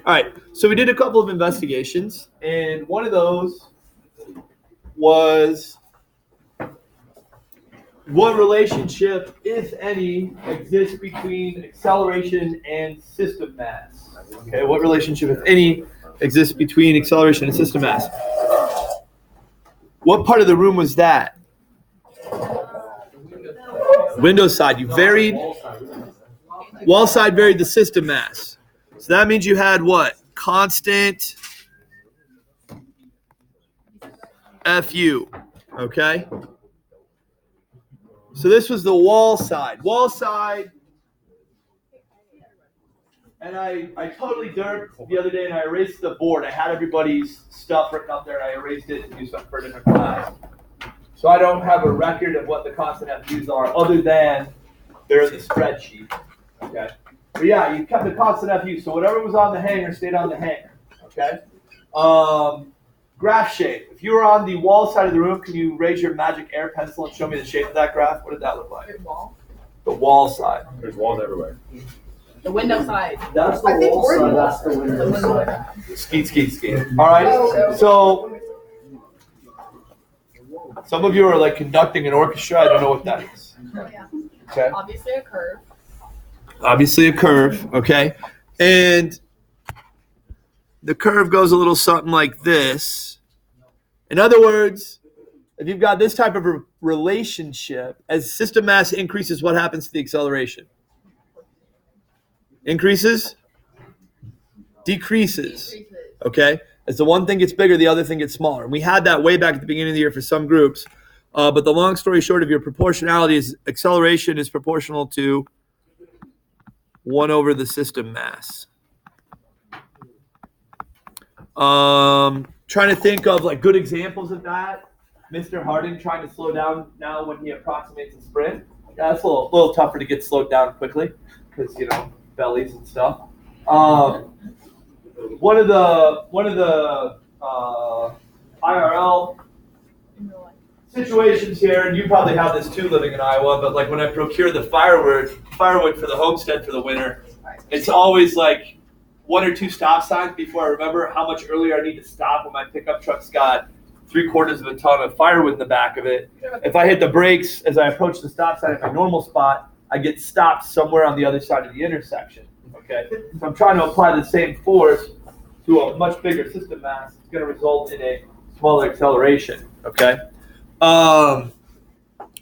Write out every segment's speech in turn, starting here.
All right, so we did a couple of investigations, and one of those was what relationship, if any, exists between acceleration and system mass? Okay, what relationship, if any, exists between acceleration and system mass? What part of the room was that? Window side. You varied. Wall side varied the system mass. So that means you had what? Constant FU. Okay? So this was the wall side. Wall side. And I totally derped the other day and I erased the board. I had everybody's stuff written up there and I erased it to do something for a different class. So I don't have a record of what the constant FUs are other than they're in the spreadsheet. Okay? But yeah, you kept the constant FU. So whatever was on the hanger stayed on the hanger. Okay? Graph shape. If you were on the wall side of the room, can you raise your magic air pencil and show me the shape of that graph? What did that look like? The wall side. There's walls everywhere. The window side. That's the wall side, that's the window side. Skeet. All right. So some of you are like conducting an orchestra. I don't know what that is. Okay. Obviously a curve. Obviously a curve. Okay. And the curve goes a little something like this. In other words, if you've got this type of a relationship, as system mass increases, what happens to the acceleration? Increases? Decreases. Okay? As the one thing gets bigger, the other thing gets smaller. And we had that way back at the beginning of the year for some groups. But the long story short of your proportionality is acceleration is proportional to 1 over the system mass. Trying to think of like good examples of that. Mr. Harding trying to slow down now when he approximates a sprint. Yeah, it's a little tougher to get slowed down quickly because, you know, bellies and stuff. One of the IRL situations here, and you probably have this too living in Iowa, but like when I procure the firewood for the homestead for the winter, it's always like 1 or 2 stop signs before I remember how much earlier I need to stop when my pickup truck's got 3/4 of a ton of firewood in the back of it. If I hit the brakes as I approach the stop sign at my normal spot, I get stopped somewhere on the other side of the intersection. Okay, so I'm trying to apply the same force to a much bigger system mass. It's going to result in a smaller acceleration. Okay,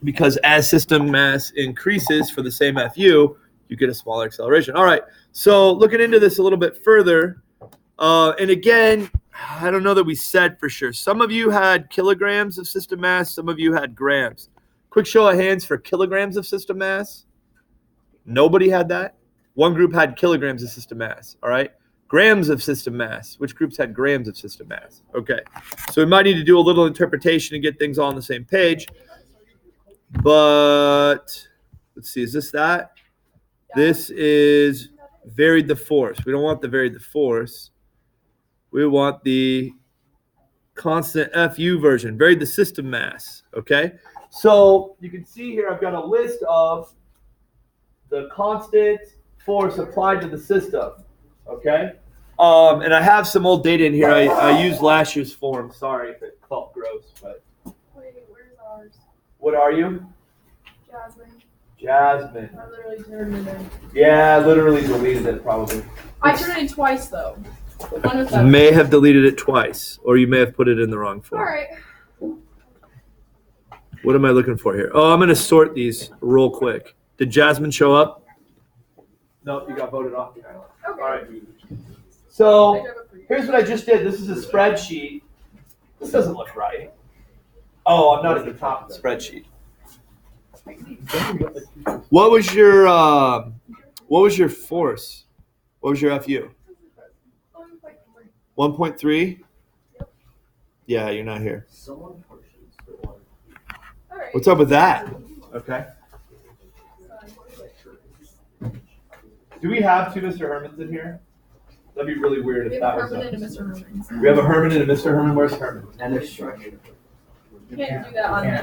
because as system mass increases for the same FU, you get a smaller acceleration. All right, so looking into this a little bit further, and again, I don't know that we said for sure. Some of you had kilograms of system mass. Some of you had grams. Quick show of hands for kilograms of system mass. Nobody had that. One group had kilograms of system mass. All right. Grams of system mass. Which groups had grams of system mass? Okay. So we might need to do a little interpretation and get things all on the same page. But let's see. Is this that? This is varied the force. We don't want the varied the force. We want the constant FU version, varied the system mass. Okay. So you can see here I've got a list of the constant force applied to the system, okay? And I have some old data in here. I used last year's form. Sorry if it felt gross, but. Wait, where's ours? What are you? Jasmine. I literally turned it in. Yeah, I literally deleted it probably. I turned it in twice though. One was You may have deleted it twice, or you may have put it in the wrong form. All right. What am I looking for here? Oh, I'm going to sort these real quick. Did Jasmine show up? Nope, you got voted off. Okay. All right. So here's what I just did. This is a spreadsheet. This doesn't look right. Oh, I'm not at the top of the spreadsheet. What was your force? What was your FU? 1.3? Yeah, you're not here. What's up with that? Okay. Do we have 2 Mr. Hermans in here? That'd be really weird if that was Herman and Mr. Herman. We have a Herman and a Mr. Herman. Where's Herman? And there's structure. You can't do that on the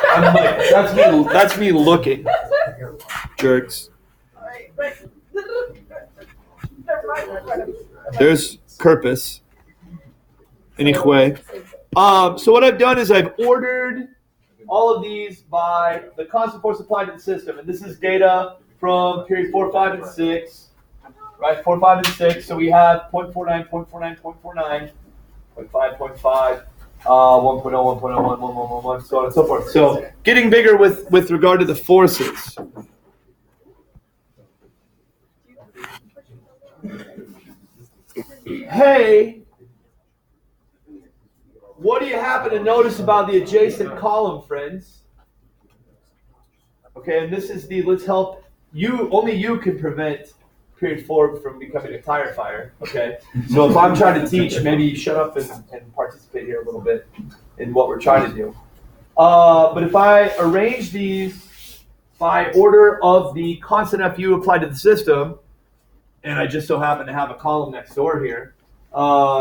I'm like, that's me looking. Jerks. Alright, but never There's Kirpus. Anyway. So what I've done is I've ordered all of these by the constant force applied to the system. And this is data from period 4, 5, and 6. Right, 4, 5, and 6. So we have 0.49, 0.49, 0.49, 0.5, 0.5, 1.0, 1.0, 1.1, 1.1, so on and so forth. So getting bigger with regard to the forces. Hey, what do you happen to notice about the adjacent column, friends? Okay, and this is the, let's help you, only you can prevent period 4 from becoming a tire fire, okay? So if I'm trying to teach, maybe shut up and participate here a little bit in what we're trying to do. But if I arrange these by order of the constant FU applied to the system, and I just so happen to have a column next door here,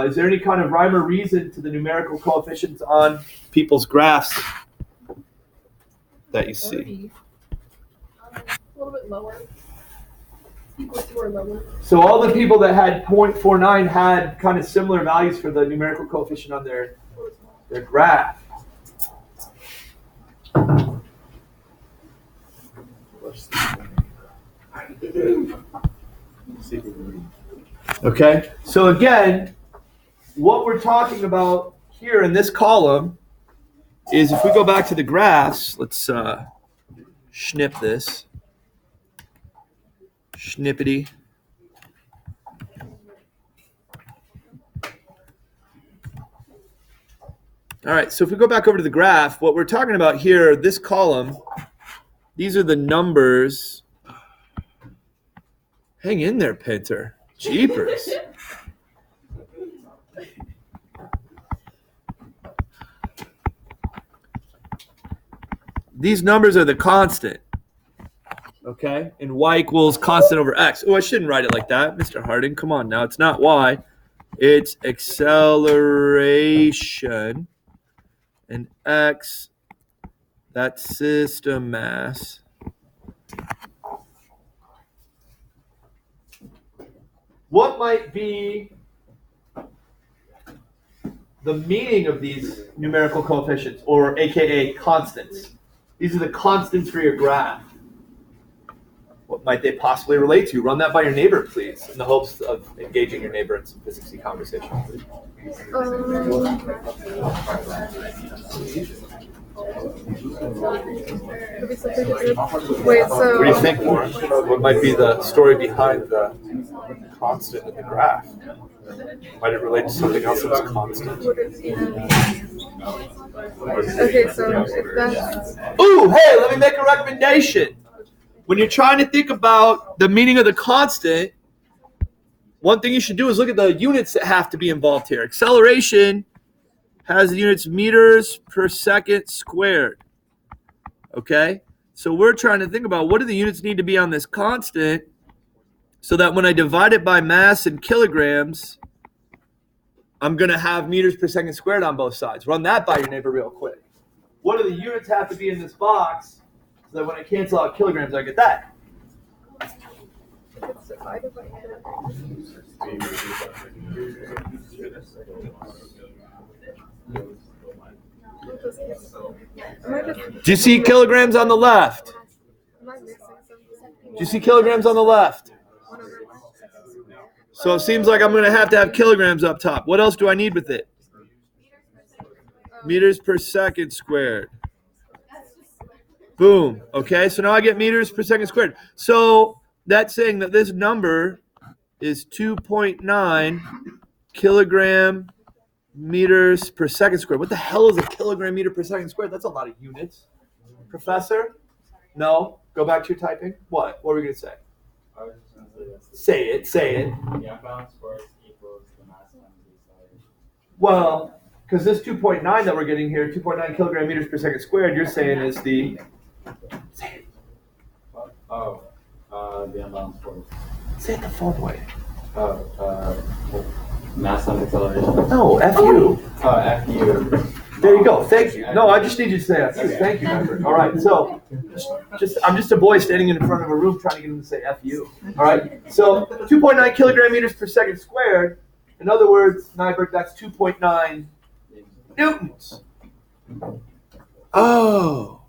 is there any kind of rhyme or reason to the numerical coefficients on people's graphs that you see? A little bit lower. Equal to or lower. So all the people that had 0.49 had kind of similar values for the numerical coefficient on their graph. Okay, so again, what we're talking about here in this column is if we go back to the graphs, let's snip this. Snippety. All right, so if we go back over to the graph, what we're talking about here, this column, these are the numbers. Hang in there, Pinter. Jeepers. These numbers are the constant. Okay, and y equals constant over x. Oh, I shouldn't write it like that, Mr. Harding. Come on now, it's not y. It's acceleration. And x, that's system mass. What might be the meaning of these numerical coefficients, or AKA constants? These are the constants for your graph. What might they possibly relate to? Run that by your neighbor, please, in the hopes of engaging your neighbor in some physicsy conversation. Wait, so What do you think, Warren? What might be the story behind the constant in the graph? Might it relate to something else that's constant? okay, so if that's Ooh, hey, let me make a recommendation. When you're trying to think about the meaning of the constant, one thing you should do is look at the units that have to be involved here. Acceleration has the units meters per second squared. Okay? So we're trying to think about what do the units need to be on this constant so that when I divide it by mass in kilograms, I'm going to have meters per second squared on both sides. Run that by your neighbor real quick. What do the units have to be in this box so that when I cancel out kilograms, I get that? it's divided by Do you see kilograms on the left? Do you see kilograms on the left? So it seems like I'm going to have kilograms up top. What else do I need with it? Meters per second squared. Boom. Okay, so now I get meters per second squared. So that's saying that this number is 2.9 kilogram meters per second squared. What the hell is a kilogram meter per second squared? That's a lot of units. Professor? No? Go back to your typing. What? What were we going to say? I was just going to say that. Say it. The unbalanced force equals the mass times the acceleration. Well, because this 2.9 that we're getting here, 2.9 kilogram meters per second squared, you're saying is the... Say it. The unbalanced force. Say it the full way. Mass times acceleration. No, FU. FU. There you go. Thank you. No, I just need you to say FU. Thank you, member. All right, so I'm just a boy standing in front of a room trying to get him to say F you. All right. So 2.9 kilogram meters per second squared. In other words, Nyberg, that's 2.9 newtons. Oh,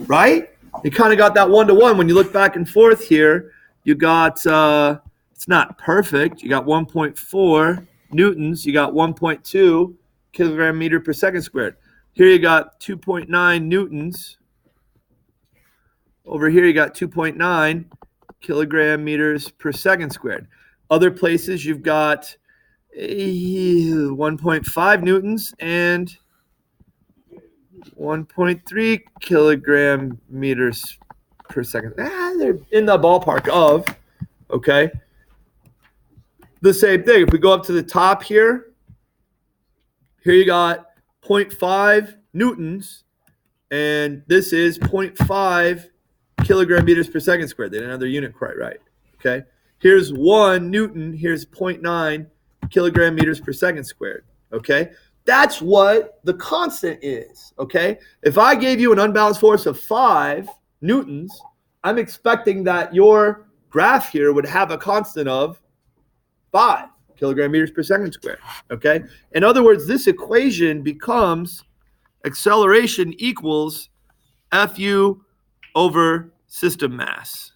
right? You kind of got that 1-to-1. When you look back and forth here, you got, it's not perfect. You got 1.4 newtons. You got 1.2 kilogram meter per second squared. Here you got 2.9 newtons. Over here you got 2.9 kilogram meters per second squared. Other places you've got 1.5 newtons and 1.3 kilogram meters per second. They're in the ballpark of, okay? The same thing. If we go up to the top here you got 0.5 newtons, and this is 0.5 kilogram meters per second squared. They didn't have their unit quite right, okay? Here's 1 newton. Here's 0.9 kilogram meters per second squared, okay? That's what the constant is, okay? If I gave you an unbalanced force of 5 newtons, I'm expecting that your graph here would have a constant of 5 kilogram meters per second squared, okay? In other words, this equation becomes acceleration equals Fu over system mass,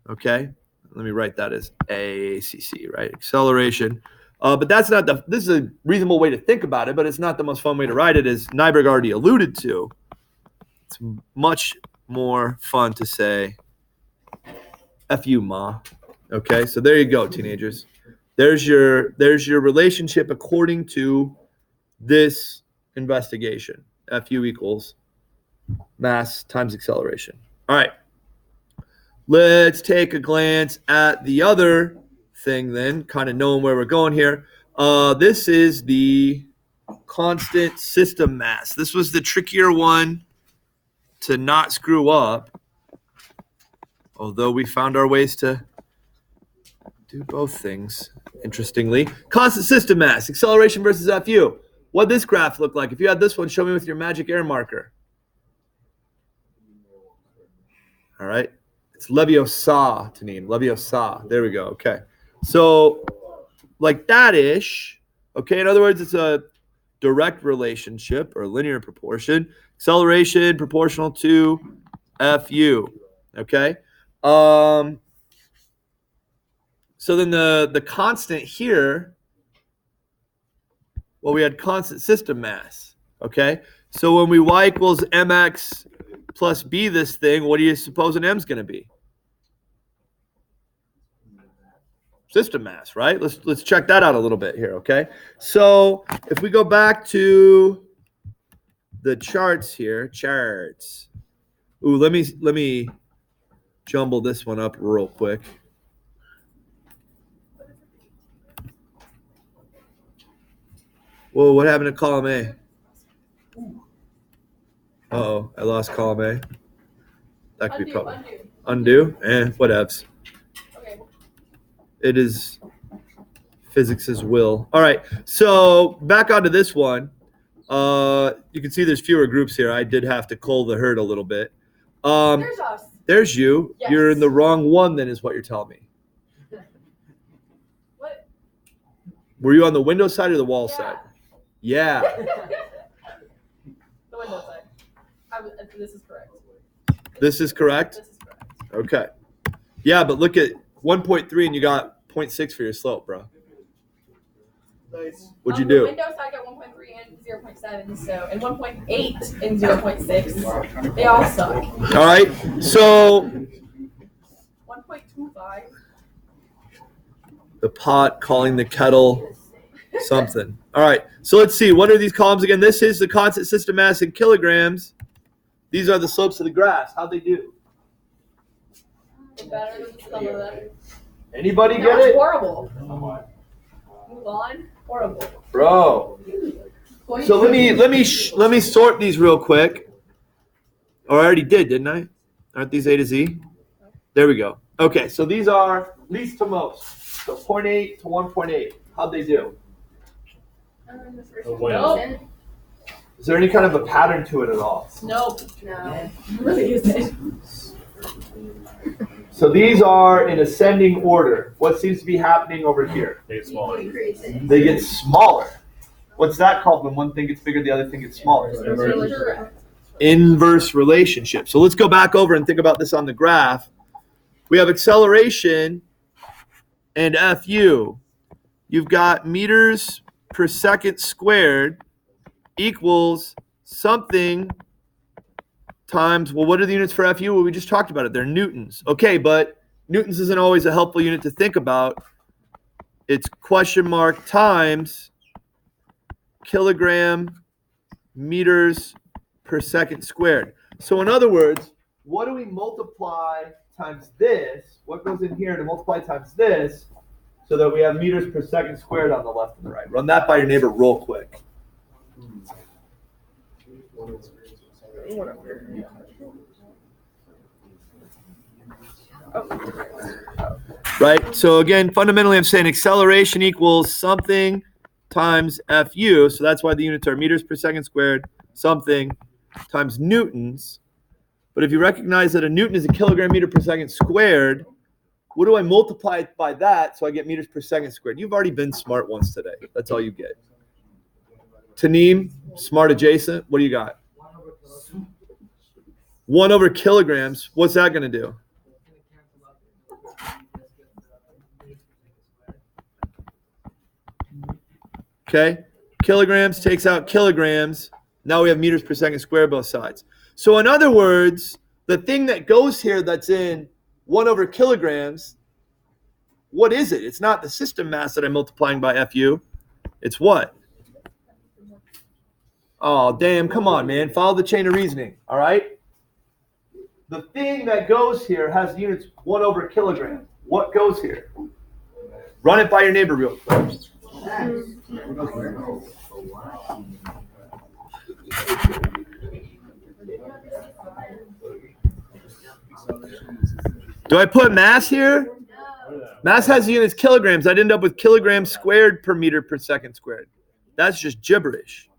okay? Let me write that as ACC, right? Acceleration. But that's not this is a reasonable way to think about it, but it's not the most fun way to write it, as Nyberg already alluded to. It's much more fun to say F you, ma. Okay, so there you go, teenagers. There's your relationship according to this investigation. Fu equals mass times acceleration. All right. Let's take a glance at the other thing then, kind of knowing where we're going here. This is the constant system mass. This was the trickier one to not screw up, although we found our ways to do both things, interestingly. Constant system mass, acceleration versus Fu. What'd this graph look like? If you had this one, show me with your magic air marker. All right. It's Leviosa, Tanim. Leviosa. There we go. Okay. So like that-ish. Okay. In other words, it's a direct relationship or linear proportion. Acceleration proportional to Fu. Okay. So then the constant here, well, we had constant system mass. Okay. So when we y equals mx plus b this thing, what do you suppose an m's going to be? System mass, right? Let's check that out a little bit here, okay? So if we go back to the charts here, charts. Ooh, let me jumble this one up real quick. Whoa, what happened to column A? Uh-oh, I lost column A. That could be probably undo. Whatevs. Okay. It is physics' will. All right, so back onto this one. You can see there's fewer groups here. I did have to cull the herd a little bit. There's us. There's you. Yes. You're in the wrong one, then, is what you're telling me. What? Were you on the window side or the wall side? Yeah. The window side. This is correct. This is correct? This is correct. Okay. Yeah, but look at 1.3 and you got 0.6 for your slope, bro. Nice. What'd you The do? window side got 1.3 and 0.7, so and 1.8 and 0.6. They all suck. All right. So 1.25. the pot calling the kettle something. All right. So let's see. What are these columns again? This is the constant system mass in kilograms. These are the slopes of the graphs. How'd they do? Better than some of them. Anybody No, get it's it? horrible. Move on. Horrible. Bro. So let me sort these real quick. Or I already did, didn't I? Aren't these A to Z? There we go. Okay, so these are least to most. So 0.8 to 1.8. How'd they do? The first Oh, one. wow. Nope. Is there any kind of a pattern to it at all? Nope. No. Really isn't. So these are in ascending order. What seems to be happening over here? They get smaller. They get smaller. What's that called when one thing gets bigger, the other thing gets smaller? Inverse relationship. So let's go back over and think about this on the graph. We have acceleration and FU. You've got meters per second squared equals something times, well, what are the units for FU? Well, we just talked about it. They're newtons. Okay, but newtons isn't always a helpful unit to think about. It's question mark times kilogram meters per second squared. So in other words, what do we multiply times this? What goes in here to multiply times this so that we have meters per second squared on the left and the right? Run that by your neighbor real quick. Right? So again, fundamentally I'm saying acceleration equals something times FU. So that's why the units are meters per second squared, something times newtons. But if you recognize that a newton is a kilogram meter per second squared, what do I multiply it by that so I get meters per second squared? You've already been smart once today. That's all you get. Taneem, smart adjacent, what do you got? 1 over kilograms. What's that going to do? Okay. Kilograms takes out kilograms. Now we have meters per second squared both sides. So in other words, the thing that goes here that's in 1 over kilograms, what is it? It's not the system mass that I'm multiplying by FU. It's what? Oh, damn. Come on, man. Follow the chain of reasoning. All right? The thing that goes here has the units 1 over kilogram. What goes here? Run it by your neighbor real quick. Do I put mass here? Mass has the units kilograms. I'd end up with kilograms squared per meter per second squared. That's just gibberish.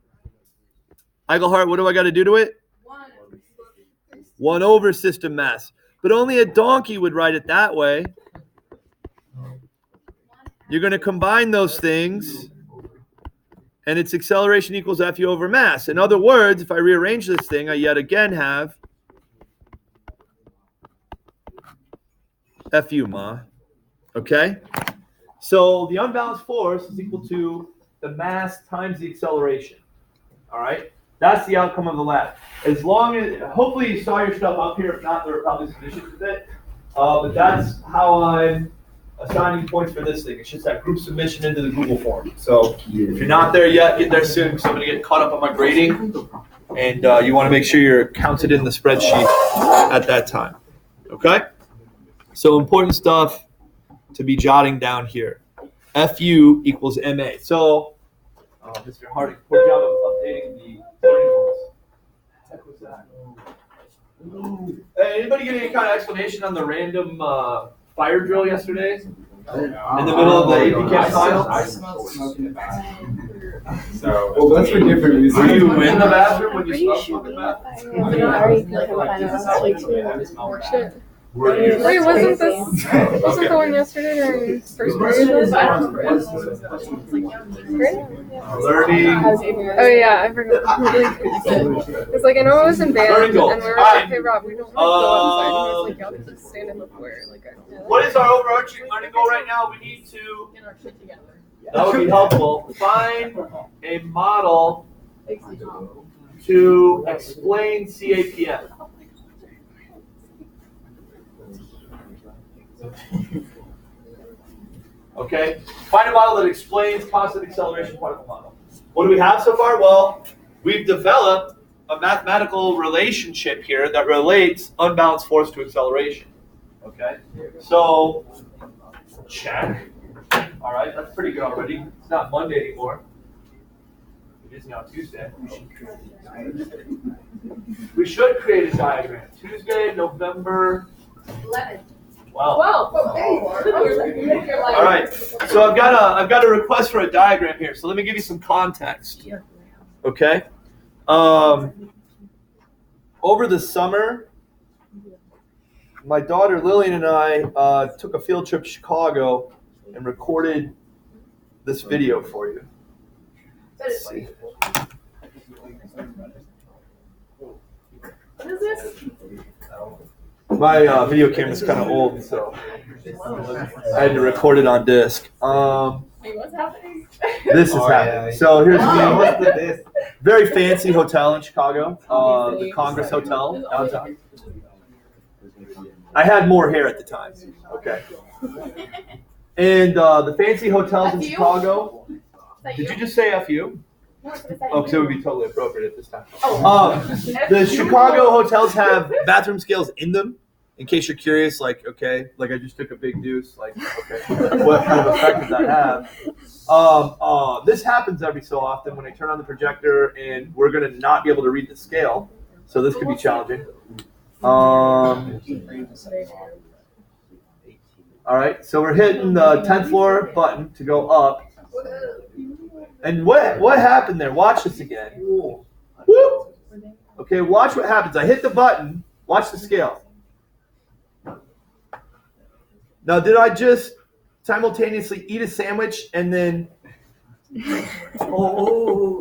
Eichelhart, what do I got to do to it? 1 over system mass. But only a donkey would write it that way. You're going to combine those things, and its acceleration equals FU over mass. In other words, if I rearrange this thing, I yet again have FU, ma. Okay? So the unbalanced force is equal to the mass times the acceleration. All right? That's the outcome of the lab. As long as, hopefully you saw your stuff up here. If not, there are probably some issues with it. But that's how I'm assigning points for this thing. It's just that group submission into the Google form. So if you're not there yet, get there soon because I'm going to get caught up on my grading. And you want to make sure you're counted in the spreadsheet at that time. Okay? So important stuff to be jotting down here. FU equals MA. So, Mr. Harding, poor job of updating the learning goals. What was that? Hey, anybody get any kind of explanation on the random fire drill yesterday? In the middle of the AP Chem final? I smelled smoke in the bathroom. So, Well, that's for different reasons. Were you in the bathroom when you Are you smelled smoke in the bathroom? Was it not already like a final? Shit. Were you? Wait, wasn't the one yesterday during first period? Learning. Oh yeah, I forgot. It's like I know I was in band, and we were like, "Hey Rob, we don't want to go outside." And he's like, "Y'all can just stand in the foyer." Like, What is our overarching learning goal right now? We need to, get our shit together. that would be helpful, find a model to explain CAPM. Okay, find a model that explains constant acceleration particle model. What do we have so far? Well, we've developed a mathematical relationship here that relates unbalanced force to acceleration. Okay, so check. All right, that's pretty good already. It's not Monday anymore. It is now Tuesday. We should create a diagram. Tuesday, November 11. Wow. All All right. So I've got a request for a diagram here. So let me give you some context. Okay. Over the summer, my daughter Lillian and I took a field trip to Chicago and recorded this video for you. Let's see. What is this? My video camera's kind of old, so I had to record it on disc. Wait, what's happening? This is happening. So here's me. Oh. Very fancy hotel in Chicago, the Congress Hotel downtown. I had more hair at the time. Okay. And the fancy hotels in Chicago. Did you just say FU? Oh, because it would be totally appropriate at this time. The Chicago hotels have bathroom scales in them. In case you're curious, like, okay, like I just took a big deuce, like, okay, what kind of effect does that have? This happens every so often when I turn on the projector and we're going to not be able to read the scale. So this could be challenging. All right, so we're hitting the 10th floor button to go up. And what happened there? Watch this again. Woo. Okay, watch what happens. I hit the button. Watch the scale. Now, did I just simultaneously eat a sandwich and then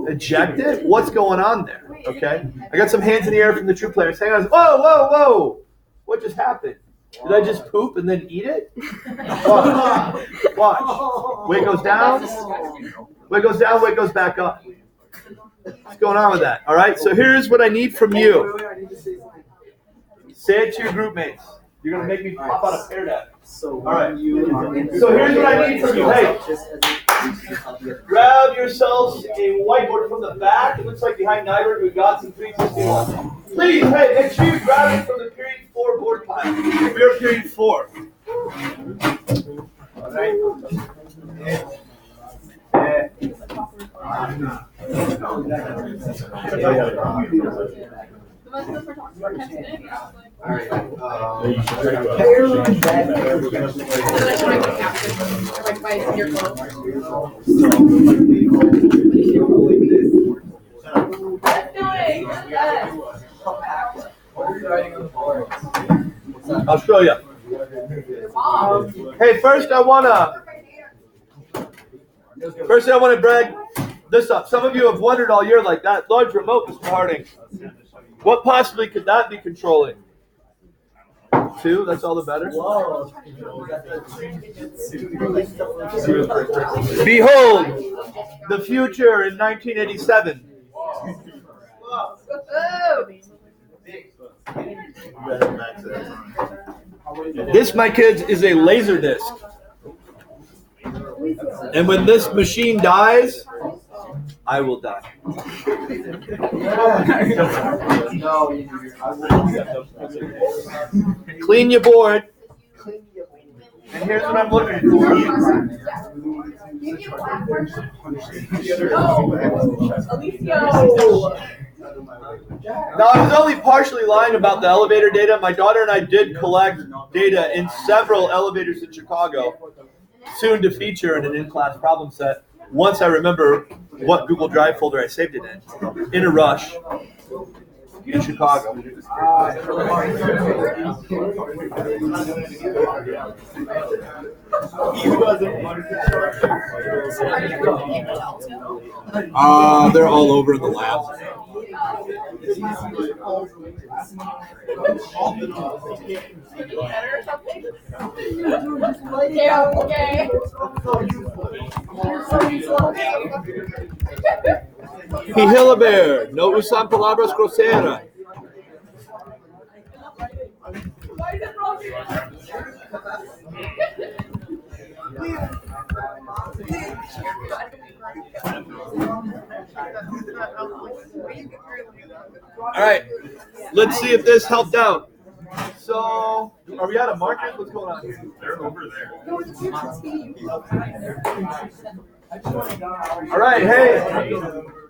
eject it? What's going on there? Okay, I got some hands in the air from the true players. Hang on. Whoa, whoa, whoa! What just happened? Did I just poop and then eat it? Watch. Weight goes down. Weight goes down. Weight goes back up. What's going on with that? All right. So here's what I need from you. Say it to your group mates. You're gonna make me pop out a pear deck. All right. So here's what I need from you. Hey, grab yourselves a whiteboard from the back. It looks like behind Nyberg we've got some 361. Please, hey, make sure you grab it from the period 4 board pile. We're period 4. All right. I'll show you. Hey, first I want to brag this up. Some of you have wondered all year, like that large remote, Mr. Harding. What possibly could that be controlling? 2, that's all the better. Behold, the future in 1987. This, my kids, is a laser disc. And when this machine dies, I will die. Clean your board. And here's what I'm looking for. Now, I was only partially lying about the elevator data. My daughter and I did collect data in several elevators in Chicago, soon to feature in an in-class problem set. Once I remember what Google Drive folder I saved it in a rush in Chicago. They're all over in the lab. Okay. Hilaber, no usan palabras groseras. Why is it wrong? All right, let's see if this helped out. So, are we out of markers? What's going on here? They're over there. All right, hey,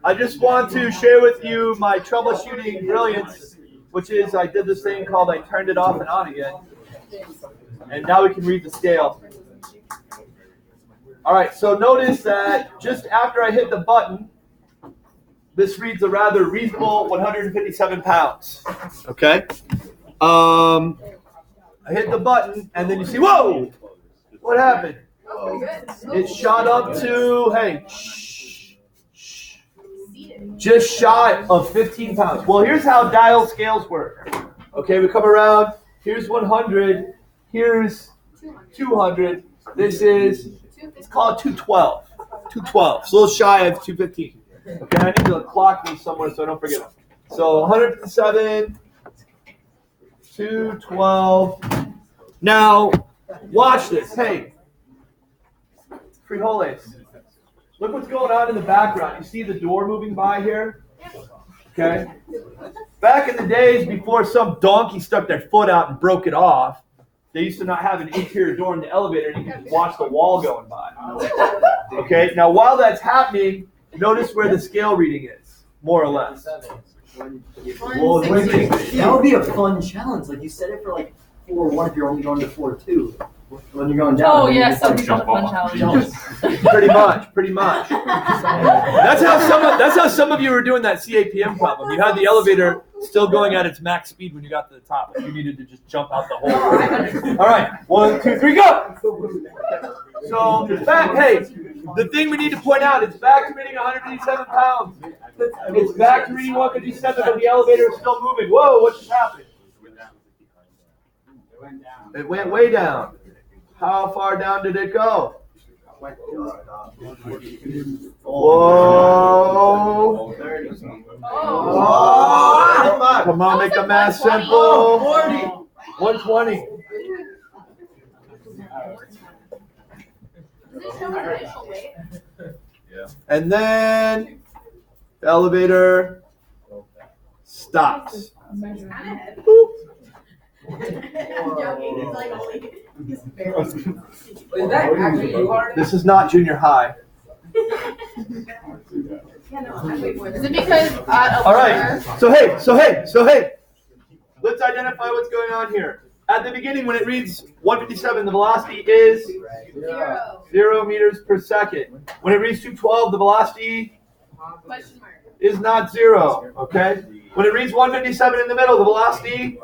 I just want to share with you my troubleshooting brilliance, which is I did this thing called I turned it off and on again. And now we can read the scale. All right, so notice that just after I hit the button, this reads a rather reasonable 157 pounds. Okay. I hit the button, and then you see, whoa! What happened? It shot up to, hey, just shy of 15 pounds. Well, here's how dial scales work. Okay, we come around. Here's 100. Here's 200. This is, it's called 212. 212. It's a little shy of 215. Okay, I need to clock these somewhere so I don't forget them. So 157, 212. Now, watch this. Hey, frijoles. Look what's going on in the background. You see the door moving by here? Okay. Back in the days before some donkey stuck their foot out and broke it off, they used to not have an interior door in the elevator and you could just watch the wall going by. Okay, now while that's happening, notice where the scale reading is, more or less. Well, that would be a fun challenge. Like you said it for like 4-1 if you're only going to 4-2. When you're going down. Oh yeah, some people have fun challenges. Pretty much. That's how some of you were doing that CAPM problem. You had the elevator still going at its max speed when you got to the top. You needed to just jump out the hole. All right, 1, 2, 3, go. So it's back. Hey, the thing we need to point out, it's back to reading 187 pounds. It's back to reading 157, but the elevator is still moving. Whoa, what just happened? It went way down. How far down did it go? Whoa. Whoa. Come on, make the math simple. 120. And then the elevator stops. Boop. This is not junior high. Is it because All right. So hey. Let's identify what's going on here. At the beginning, when it reads 157, the velocity is 0 meters per second. When it reads 212, the velocity is not 0. Okay. When it reads 157 in the middle, the velocity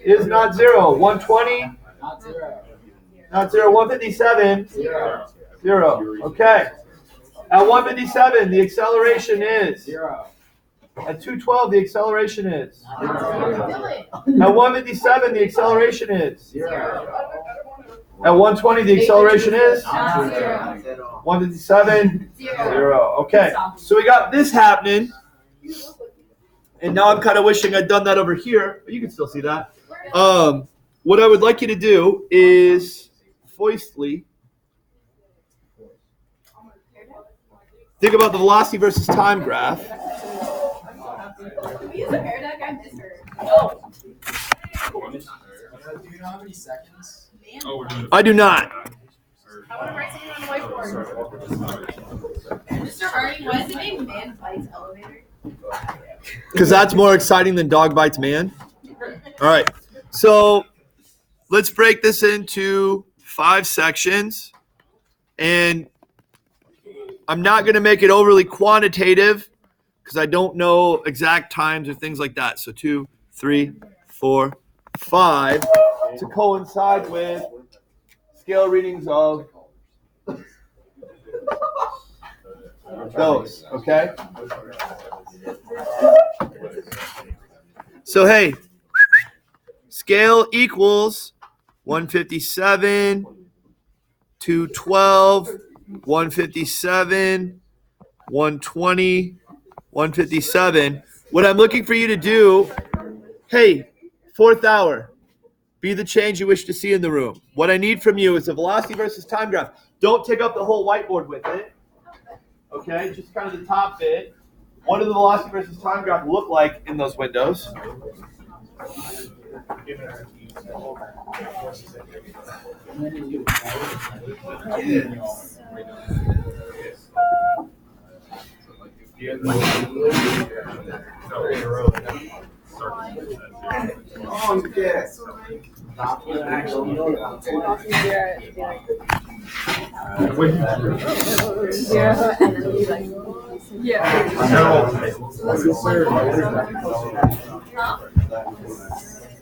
is not 0. 120, not 0. 157, 0. Okay. At 157, the acceleration is 0. At 212, the acceleration is 0. At 157, the acceleration is 0. At 120, the acceleration is 157, 0. Okay. So we got this happening. And now I'm kind of wishing I'd done that over here, but you can still see that. What I would like you to do is foistly think about the velocity versus time graph. Can we use a hair deck? I miss her. Do you know how many seconds? I do not. I want to write something on the whiteboard. Mr. Arnie, why is it named Man Bites Elevator? Because that's more exciting than Dog Bites Man. All right. So let's break this into 5 sections. And I'm not going to make it overly quantitative because I don't know exact times or things like that. So 2, 3, 4, 5 to coincide with scale readings of those. Okay? So, hey, scale equals 157, 212, 157, 120, 157. What I'm looking for you to do, hey, 4th hour, be the change you wish to see in the room. What I need from you is a velocity versus time graph. Don't take up the whole whiteboard with it. Okay, just kind of the top bit. What does the velocity versus time graph look like in those windows? Yeah. Yeah.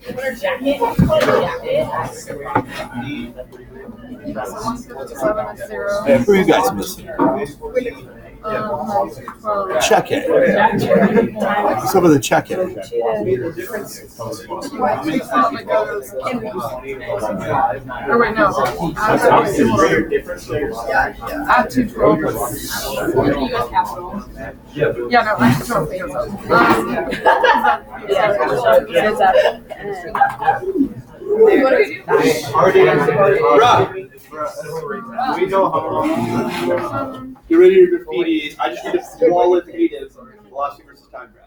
Winter jacket. Jacket. 157 is 0. Hey, who are you guys missing? 12. Check it. What's up with the check it? Oh, my God. Or wait, no. I have 212. US Capitol. Yeah, no, I have 12. What do we do? We know how. Get rid of your graffiti. I just need a qualitative velocity versus time graph.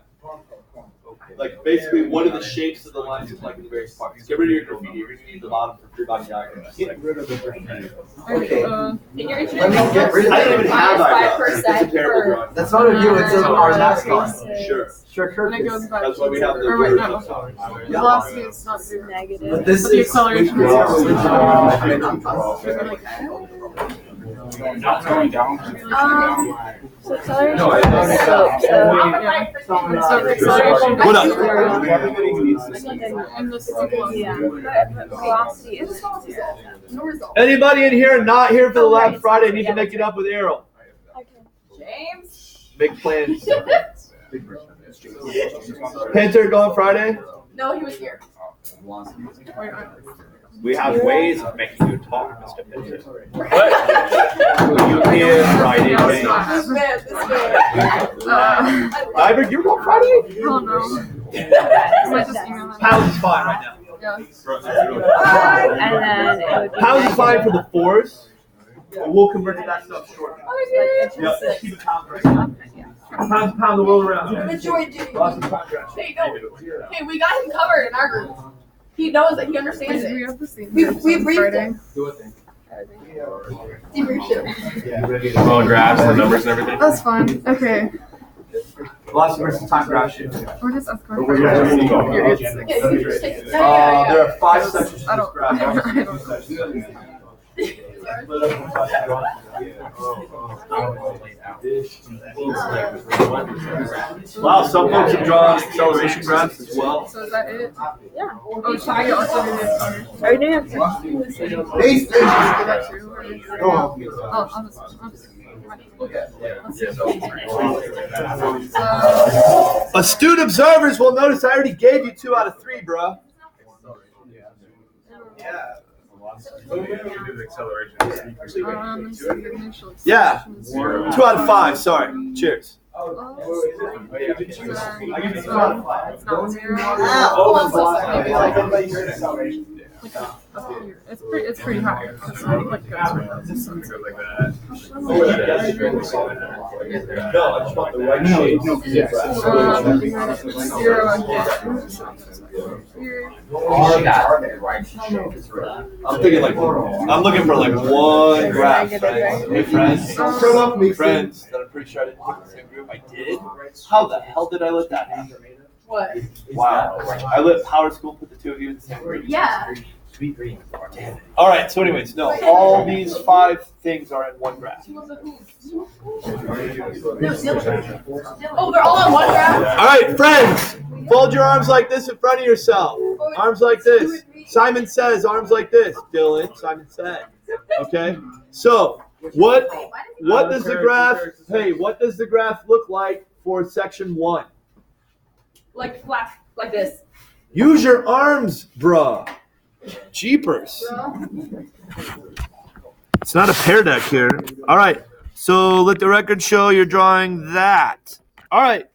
Like basically, what are the shapes of the lines look like in the various parts? Get rid of your graffiti. You're gonna need the bottom for free body diagrams. Get rid of the graffiti. Okay. Let me get rid of I don't even have that. 5% It's a terrible drawing. That's not a you, it's our mascot. Sure. Sure, When it goes back That's why we have the or wait, no. versions. Velocity is not 0. Negative. But this But the is acceleration is 0. Not going down. So acceleration No, is slope. So So acceleration What up? is 0. And the sequence. yeah, velocity is 0. No result. Anybody in here not here for the lab Friday need to make it up with Errol. James. Make plans. Pinter going Friday? No, he was here. We have ways of making you talk, Mr. Pinter. What? UBFPM Friday. This man. Iver, you were going Friday? Oh no. I might just email him. Pounds is fine right now. Yeah. And then it would be Pounds is fine for the fours. And we'll convert to that stuff shortly. like Yep, just keep it pounds right now. Pound the world around. Enjoy doing Lots it. of contracts. Hey, no. Hey, we got him covered in our group. He knows that he understands We it. have the same. We person briefed Friday. him. Debriefed him. All the graphs and the numbers and everything. That's fine. Okay. Lots versus time graph shit. We're just asking We're just gonna go. Period. Okay, you just take it. Yeah. There are 5 sections to I this don't. graph. I don't. Wow, some folks have drawn acceleration graphs as well. So is that it? Yeah. Oh, should we also do the acceleration? Are we doing it? Hey, Do that too? Or is it- Oh, I'll just. Let's see. Astute observers will notice I already gave you 2 out of 3, bro. Initial Yeah. acceleration is 0. 2 out of 5, sorry. Cheers. It's not 0. Oh, I'm so sorry. Maybe like up here. It's pretty high. It's not like goes right up to sun. No, I just want the right shape. 0 again. Here. I'm thinking like, I'm looking for like one graph. Hey friends, Shut up, me friends that I'm pretty sure I didn't put in the same group. I did. How the hell did I let that happen? What? Wow. I let Power School put the 2 of you in the same group. Yeah. All right. So, anyways, no, all these 5 things are in one graph. Oh, they're all on one graph? All right, friends, fold your arms like this in front of yourself. Arms like this. Simon says arms like this. Dylan, Simon said. Okay. So, what does the graph? Hey, what does the graph look like for section 1? Like flat, like this. Use your arms, bruh. Jeepers. It's not a pear deck here. All right. So let the record show you're drawing that. All right.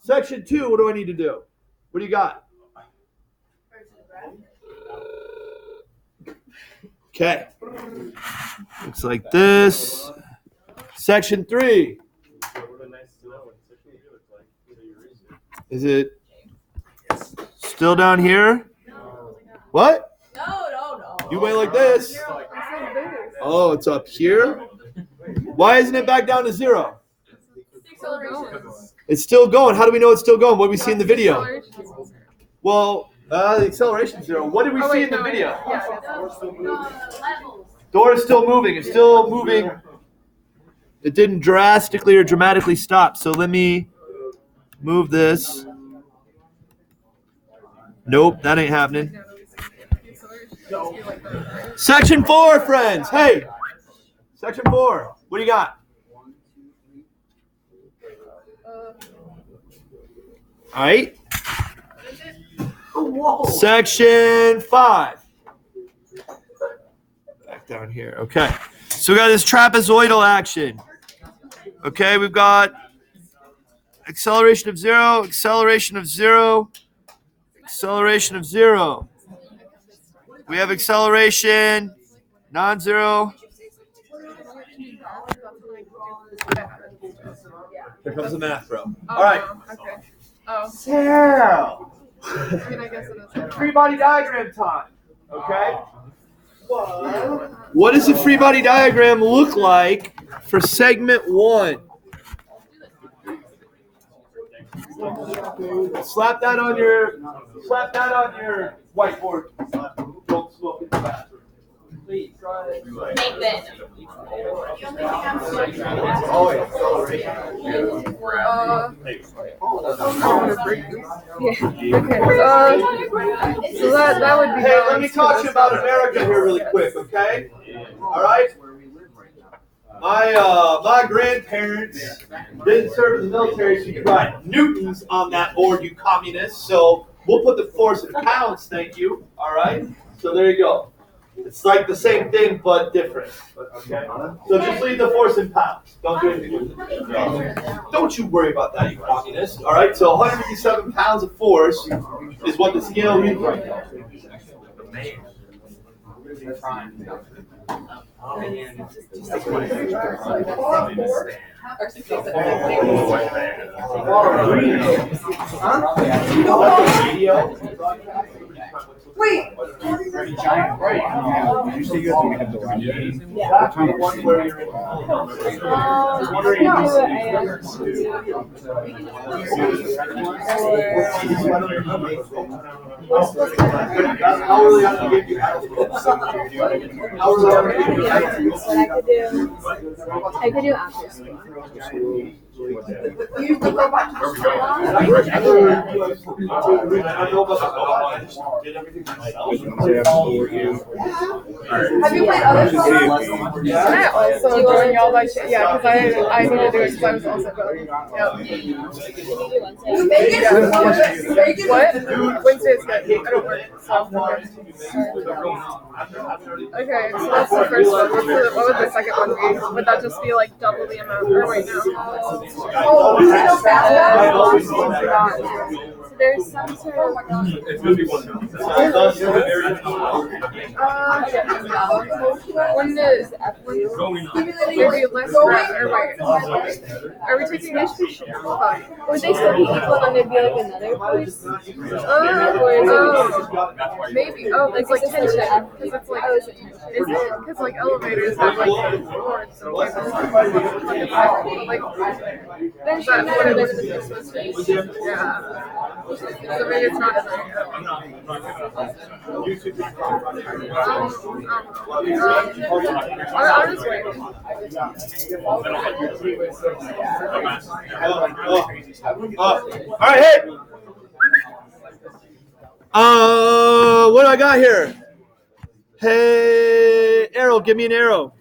Section 2, what do I need to do? What do you got? Okay. Looks like this. Section 3. Is it still down here? What? No. You went like this. Oh, it's up here? Why isn't it back down to 0? Acceleration. It's still going. How do we know it's still going? What did we see in the video? Well, the acceleration's 0. What did we see in the video? Yeah. The levels. Door is still moving. It's still moving. It didn't drastically or dramatically stop. So let me move this. Nope, that ain't happening. Section 4, friends. Hey, section 4. What do you got? All right. Section 5. Back down here. Okay. So we got this trapezoidal action. Okay, we've got acceleration of 0, acceleration of 0, acceleration of 0. We have acceleration, non-zero. Here comes the math, bro. All right. Okay. Oh. Sarah. I mean, I guess it is. Free body diagram time. Okay. What does the free body diagram look like for segment 1? Slap that on your whiteboard. Don't smoke in the bathroom. Please try it. Nathan. So that would be. Hey, let me talk to you about America here really quick, okay? All right. My grandparents didn't serve in the military, so you can write newtons on that board, you communists. So we'll put the force in pounds, thank you. All right. So there you go. It's like the same thing, but different. Okay. So just leave the force in pounds. Don't do anything with it. Don't you worry about that, you communist. All right. So 157 pounds of force is what the scale reads right now. Wait. How early on did you get I could do after school. You go back to Have you played other songs? Can I also join y'all by chance? Yeah, because I need to do it because I was also going. Vegas? What? Wednesday's good. I don't work. So, okay, so that's the first one. What would the second one be? Would that just be like double the amount? Or wait, no. Oh, we know fast. So there's some sort of When does maybe less or wait? Are we taking this? would they still be equal and there'd be like another voice? Maybe. Oh, it's like tension. Because it's like, is it? Because like elevators have like boards. So like, is that what it is supposed to be? Yeah. So maybe it's not in there. I'll just wait. All right, hey. What do I got here? Hey, arrow, give me an arrow.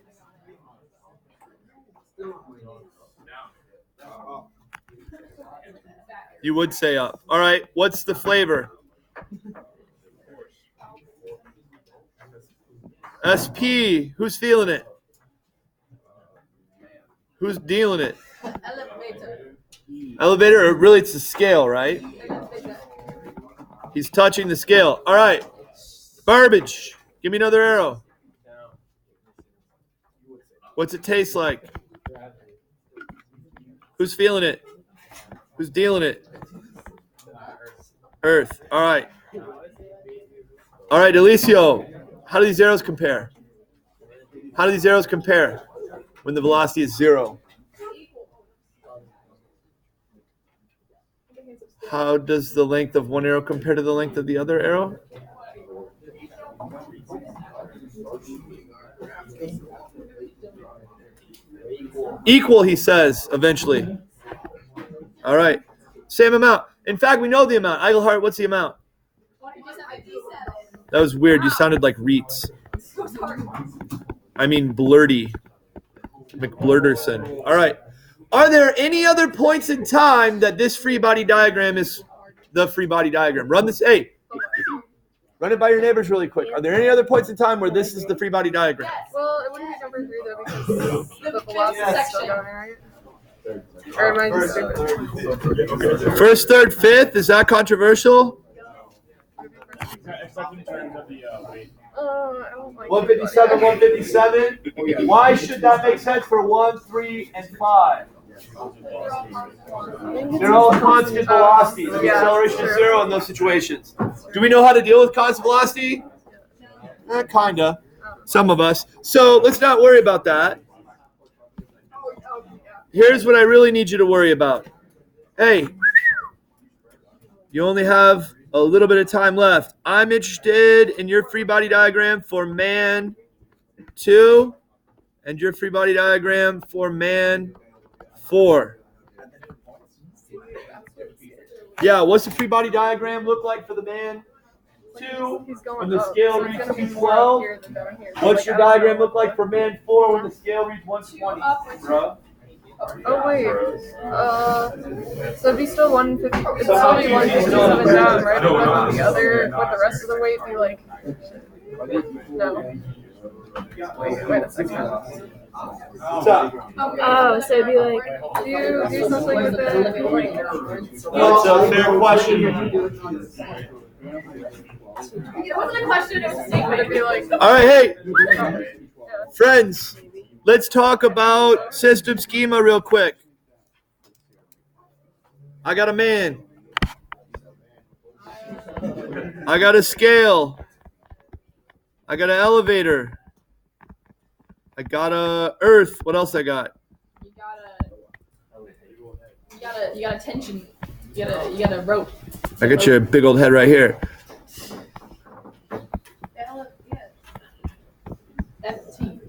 You would say up. All right, what's the flavor? SP, who's feeling it? Who's dealing it? Elevator, or really it's the scale, right? He's touching the scale. All right, garbage. Give me another arrow. What's it taste like? Who's feeling it? Who's dealing it? Earth. All right. All right, Alicio. How do these arrows compare? How do these arrows compare when the velocity is 0? How does the length of one arrow compare to the length of the other arrow? Equal, he says, eventually. All right. Same amount. In fact, we know the amount. Eaglehart, what's the amount? That was weird. You sounded like Reitz. I mean, Blurty. McBlurderson. All right. Are there any other points in time that this free body diagram is the free body diagram? Run this. Hey, run it by your neighbors really quick. Are there any other points in time where this is the free body diagram? Well, it wouldn't be number 3 though because the velocity is still going, right? Or am I just stupid? First, third, fifth. Is that controversial? I don't like 157, 157. Why should that make sense for 1, 3, and 5? They're all constant velocities. The acceleration is 0 in those situations. Do we know how to deal with constant velocity? Kinda. Some of us. So let's not worry about that. Here's what I really need you to worry about. Hey, you only have a little bit of time left. I'm interested in your free body diagram for man 2 and your free body diagram for man 4. Yeah, what's the free body diagram look like for the man 2 when the scale reaches 212? What's your diagram look like for man 4 when the scale reaches 120? Bro? Oh wait, so it'd be still 150. It'd still be 157 down, right? But would the other, would the rest of the weight be like? No. Wait a second. What's up? Oh, so it'd be like. Do you do something with it? That's a fair question. It wasn't a question, it was a Would statement. it be like? All right, hey, friends, let's talk about system schema real quick. I got a man. I got a scale. I got an elevator. I got a earth. What else I got? You got a tension. You got a rope. I got your big old head right here. FT.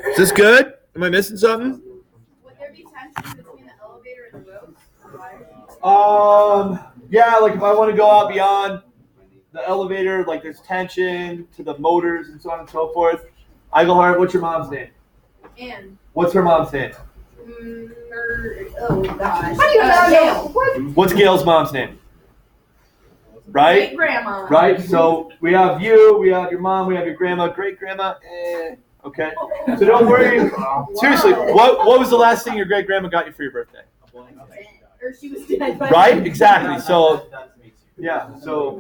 Is this good? Am I missing something? Would there be tension between the elevator and the ropes? Yeah, like if I want to go out beyond the elevator, like there's tension to the motors and so on and so forth. Eaglehart, what's your mom's name? And What's her mom's name? oh gosh. How do you know? What's Gail's mom's name? Right? Great grandma. Right? So we have you, we have your mom, we have your grandma, great grandma. Okay. So don't worry. Seriously, what was the last thing your great grandma got you for your birthday? Or she was dead. Right? Exactly. So yeah, so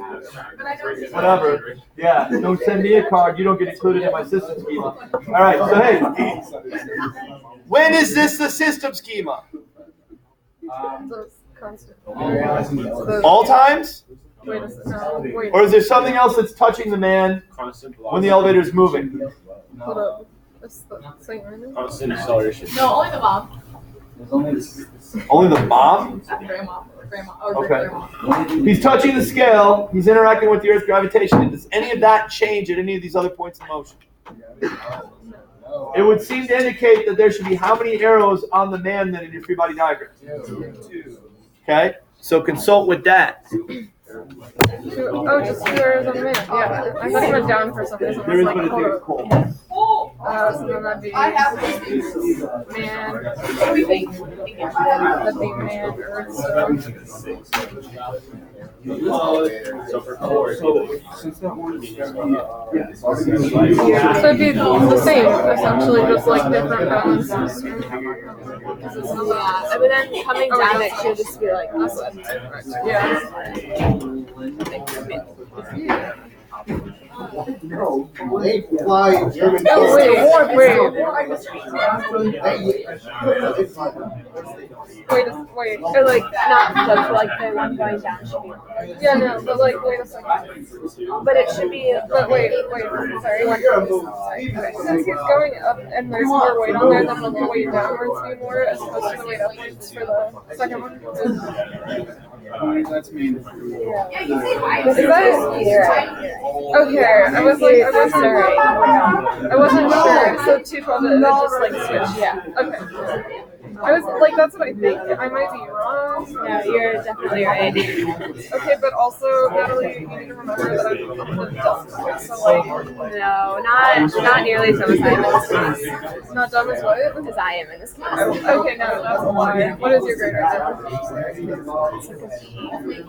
whatever. Yeah, don't send me a card. You don't get included in my system schema. All right, so hey, when is this the system schema? Those constant. All times? Wait a second. No, wait. Or is there something else that's touching the man when the elevator is moving? Hold up. That's the same, right? Constant acceleration. No, only the mom. Only the mom? Grandma. Or Okay. grandma. He's touching the scale. He's interacting with the Earth's gravitation. Does any of that change at any of these other points in motion? It would seem to indicate that there should be how many arrows on the man then in your free body diagram? 2. Okay, so consult with that. Oh, just 2 arrows on the man. Yeah, I thought he went down for some reason. I There was is, like, but it hold takes up. cold. So then that'd be I have man. What do you think? That'd be man, earth, so. So for 4, So it'd be the same, essentially, just like different balances. Yeah, but then coming down, it should just be like this one. Yeah. No, they fly German. Oh, wait. Or like not close, like the one going down should be. Yeah, no, but like, wait a second. But it should be. But wait, sorry. Okay, since he's going up and there's more weight on there, then the weight downwards be more as opposed to the weight upwards for the second one. That's me. Yeah, you say hi. Is that okay? I was like, I was sorry. I wasn't sure. So 212 it just like switched. Yeah. Okay. I was like, that's what I think. I might be wrong. No, you're definitely right. Okay, but also, Natalie, you need to remember that I'm the dumb. So like, No, not nearly so as I am in this class. not dumb as what? As I am in this class. Okay, no, that's a lie. What is your grade right now?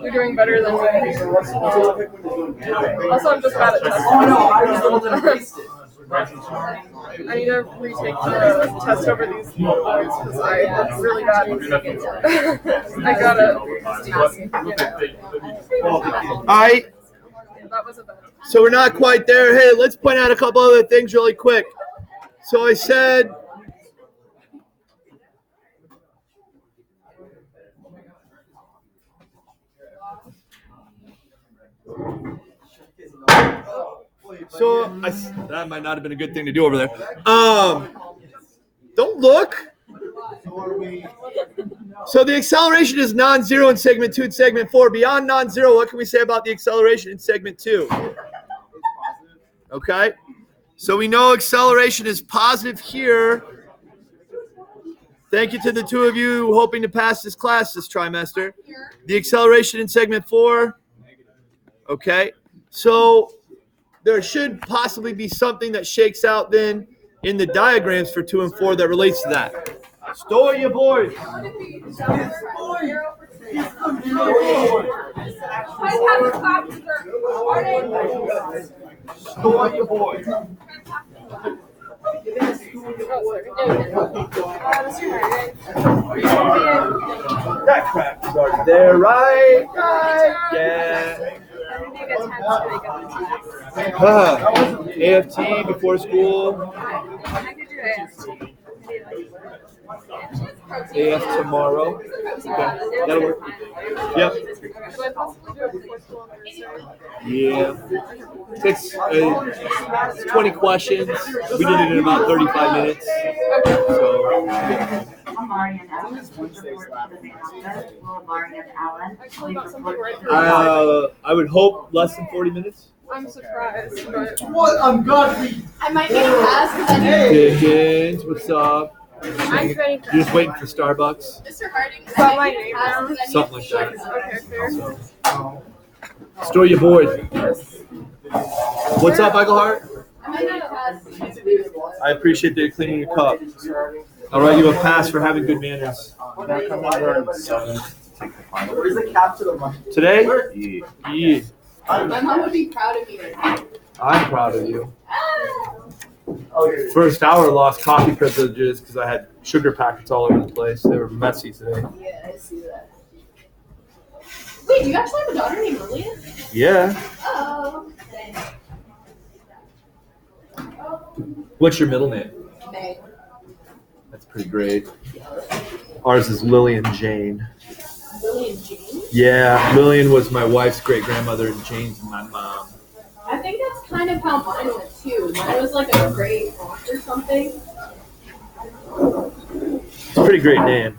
You're doing better than me. Also, I'm just bad at testing. Oh no, I was the one that erased it. I need to retake the test over these boards because I'm really bad. I gotta. All right. That was a bad. So we're not quite there. Hey, let's point out a couple other things really quick. So I said. So that might not have been a good thing to do over there. Don't look. So the acceleration is non-zero in segment 2 and segment 4. Beyond non-zero, what can we say about the acceleration in segment 2? Okay. So we know acceleration is positive here. Thank you to the two of you hoping to pass this class this trimester. The acceleration in segment 4. Okay. So there should possibly be something that shakes out then in the diagrams for 2 and 4 that relates to that. Store your board. Store your board. That crap is already there, right? Yeah. AFT before school. AF tomorrow. Okay, that'll work. Yep. Yeah. Takes 20 questions. We did it in about 35 minutes. So. I would hope less than 40 minutes. I'm surprised, but What? I'm godly. I might need a pass because I need Dickens, what's up? I think You're just waiting for Starbucks? Mr. Harding. Is that my name now? Something like that. Okay, fair. Store your board. What's up, Michael Hart? I might need a pass. I appreciate that you're cleaning your cup. I'll write you a pass for having good manners. Where's the cap to the money? Today? Yeah. My mom would be proud of me right now. I'm proud of you. Okay. First hour lost coffee privileges because I had sugar packets all over the place. They were messy today. Yeah, I see that. Wait, do you actually have a daughter named Lillian? Yeah. Oh. What's your middle name? May. That's pretty great. Ours is Lillian Jane. Lillian Jane? Yeah, Lillian was my wife's great grandmother and Jane's my mom. I think that's kind of how mine went too. Mine was like a great aunt or something. It's a pretty great name.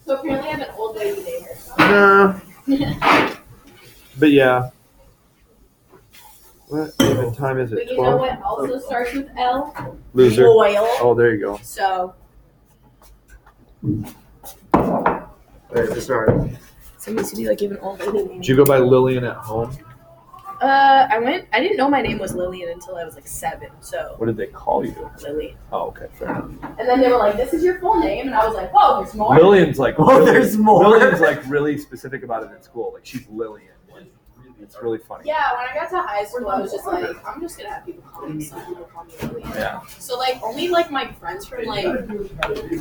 So apparently I have an old lady name or something. No. But yeah. What even time is But it? you know 12? what also starts with L? Loser. Loyal. Oh, there you go. So. Wait, sorry. So it needs to be like even old lady name. Did you go by Lillian at home? I didn't know my name was Lillian until I was like 7, so What did they call you? Lily. Oh, okay, fair enough. And then they were like, "This is your full name," and I was like, "Whoa, there's more." Lillian's like, Oh, there's more. Lillian's like really specific about it in school. Like she's Lillian. Like, it's really funny. Yeah, when I got to high school, I was just like, I'm just gonna have people call me. Some people call me Lillian. Yeah. So like, only like my friends from like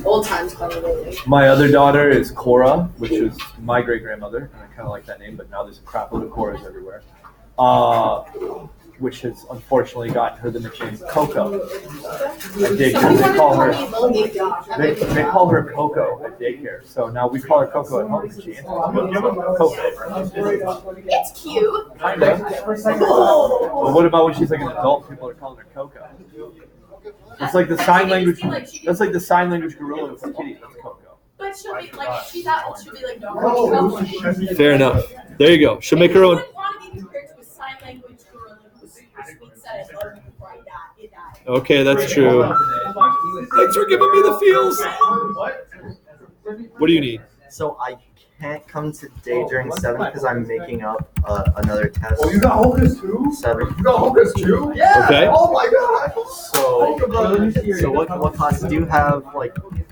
old times call me Lily. My other daughter is Cora, which is my great grandmother, and I kind of like that name. But now there's a crap load of Coras everywhere. Which has unfortunately gotten her the nickname Coco. At daycare, Someone they wanted call to her. call me Lily. They call her Coco at daycare. So now we call her Coco at home. She answers Coco. It's cute. Kind of. But what about when she's like an adult? People are calling her Coco. It's like the sign language. That's like the sign language gorilla for kitty. That's Coco. But when she'll be like, if she's that old, she'll be like, no. Fair enough. There you go. She'll make her I own. wouldn't want to be compared to a sign language gorilla who's sweet said I learned before I died. Okay, that's true. Thanks for giving me the feels. What do you need? So I can't come today during 7 because I'm making up another test. Oh, you got Hocus too? 7. You got Hocus too? Yeah. Okay. Oh my god. So what classes do you have? Like, do you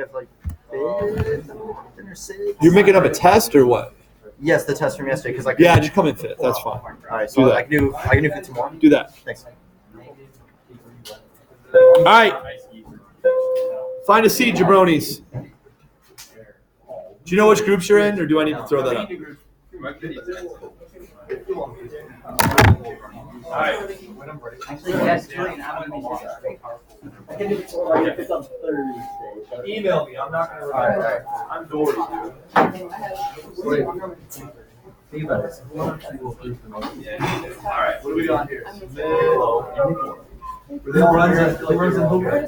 have like 5th or 6th? You're making up a test or what? Yes, the test from yesterday. Because like. Yeah, just come in fit. That's fine. All right. So Do that. I can do 5 tomorrow. Do that. Thanks. All right. Find a seat, jabronis. Do you know which groups you're in, or do I need to throw that up? Actually, yes, Julian, I'm gonna be I can do it if it's on Thursday. Email me. I'm not gonna reply. I'm Dory, dude. Think about it. All right. What do we got here? Who runs in Hoover?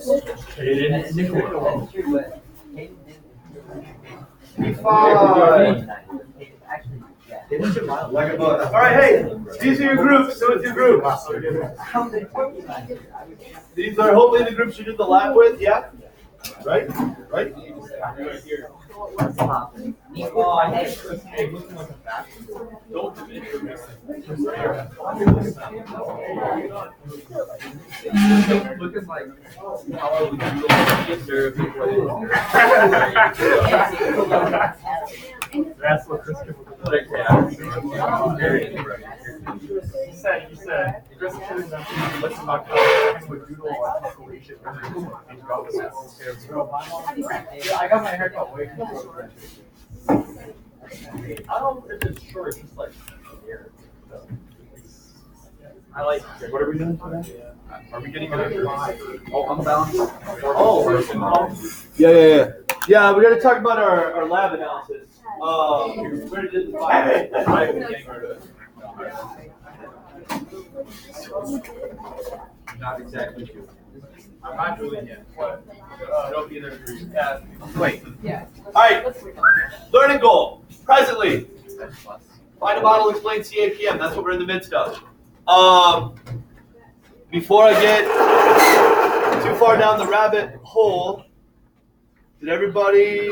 All right, hey, these are your groups. So it's your groups. These are hopefully the groups you did the lab with, yeah? Right? Right? That's what Chris you said, Chris let's talk about with doodle on situation. I got my haircut way too short. I don't know if it's short, it's just like here. I like. What are we doing today? Are we getting good? Oh, unbound. Yeah. Yeah, we're gonna talk about our lab analysis. Where did the file? Not exactly true. I'm not doing it. What? Don't be there. Wait. Yeah. All right. Learning goal. Presently, find a model, explain CAPM. That's what we're in the midst of. Before I get too far down the rabbit hole, did everybody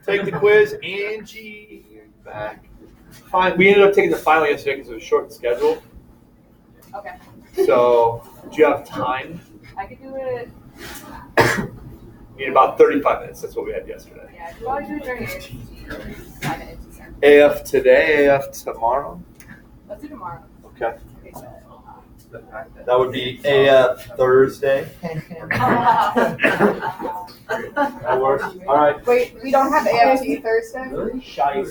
take the quiz? Angie, back. Fine. We ended up taking the final yesterday because it was short schedule. Okay. So, do you have time? I could do it. We need about 35 minutes. That's what we had yesterday. Yeah, I could probably do it during AFT. 5 minutes. AF today, AF tomorrow. Let's do tomorrow. Okay. That would be AF Thursday. That works. All right. Wait, we don't have AFT Thursday?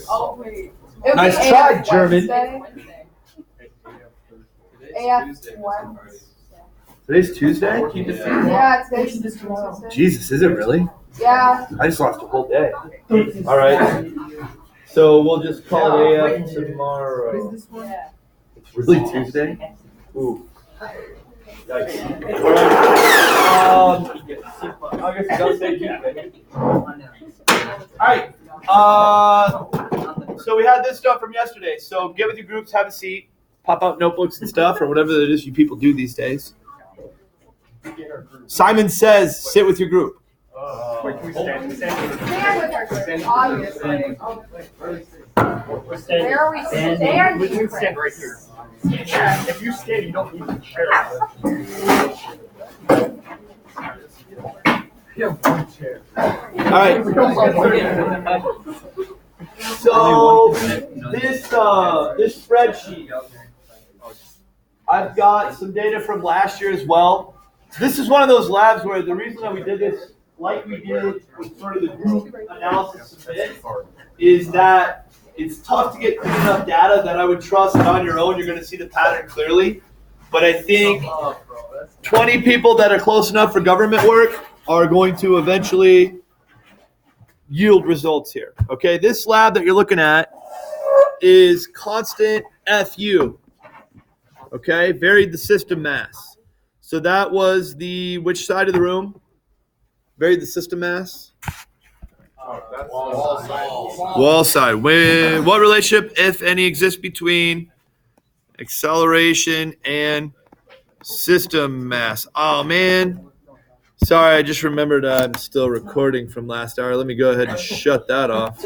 Oh, wait. It would Nice be try, AF German. Wednesday. AF Wednesday. Today's Tuesday? Yeah, today's tomorrow. Jesus, is it really? Yeah. I just lost a whole day. All right. So we'll just call it AF tomorrow. Yeah. It's really Tuesday? Ooh. Yikes. I guess don't say Tuesday. All right. So we had this stuff from yesterday. So get with your groups, have a seat, pop out notebooks and stuff, or whatever it is you people do these days. Simon says, sit with your group. Wait, can we stand? Stand with our group, obviously. We're standing. Where are we standing? We can stand right here. If you stand, you don't need the chair. You have one chair. All right. So this spreadsheet, I've got some data from last year as well. This is one of those labs where the reason that we did this, like we did with sort of the group analysis submit, is that it's tough to get clean enough data that I would trust that on your own you're going to see the pattern clearly. But I think 20 people that are close enough for government work are going to eventually yield results here. Okay, this lab that you're looking at is constant FU. Okay, varied the system mass. So that was the which side of the room? Varied the system mass. Wall side. What relationship, if any, exists between acceleration and system mass? Oh, man. Sorry, I just remembered I'm still recording from last hour. Let me go ahead and shut that off.